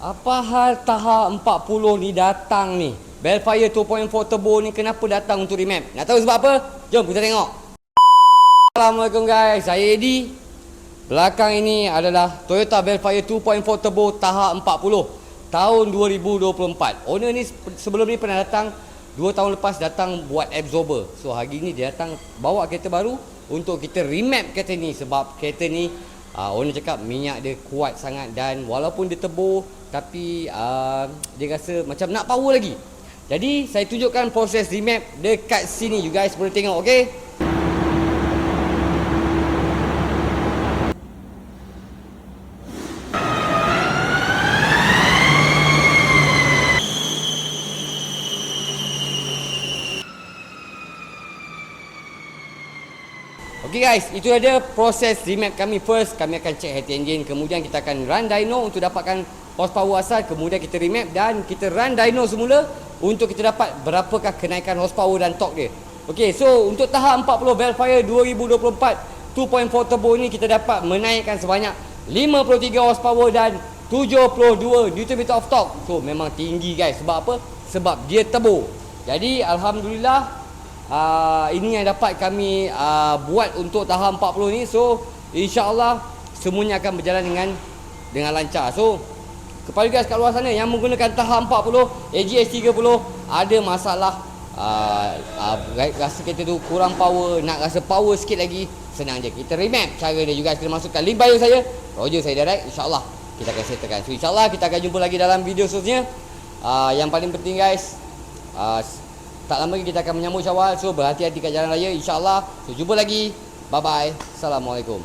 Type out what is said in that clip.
Apa hal Taha 40 ni datang ni? Bellfire 2.4 Turbo ni kenapa datang untuk remap? Nak tahu sebab apa? Jom kita tengok. Assalamualaikum guys, saya Eddie. Belakang ini adalah Toyota Bellfire 2.4 Turbo Taha 40 tahun 2024. Owner ni sebelum ni pernah datang 2 tahun lepas, datang buat absorber. So hari ni dia datang bawa kereta baru untuk kita remap kereta ni. Sebab kereta ni owner cakap minyak dia kuat sangat, dan walaupun dia turbo tapi dia rasa macam nak power lagi. Jadi saya tunjukkan proses remap dekat sini. You guys boleh tengok, okey? Okey guys, itu ada proses remap kami. First, kami akan check head engine, kemudian kita akan run dyno untuk dapatkan horsepower asal, kemudian kita remap dan kita run dyno semula untuk kita dapat berapakah kenaikan horsepower dan torque dia. Okey, so untuk Taha 40 Bellfire 2024 2.4 turbo ni kita dapat menaikkan sebanyak 53 horsepower dan 72 Nm of torque. So memang tinggi guys. Sebab apa? Sebab dia turbo. Jadi alhamdulillah ini yang dapat kami buat untuk Taha 40 ni. So insya-Allah semuanya akan berjalan dengan lancar. So kepada guys kat luar sana yang menggunakan Taha 40 AGS 30 ada masalah, rasa kereta tu kurang power, nak rasa power sikit lagi, senang je, kita remap. Cara dia juga kena masukkan link bio saya, Roger saya direct, insya-Allah kita akan settlekan. So insya-Allah kita akan jumpa lagi dalam video seterusnya. Yang paling penting guys, tak lama lagi kita akan menyambut Syawal. So berhati-hati kat jalan raya, insya-Allah. So jumpa lagi. Bye bye. Assalamualaikum.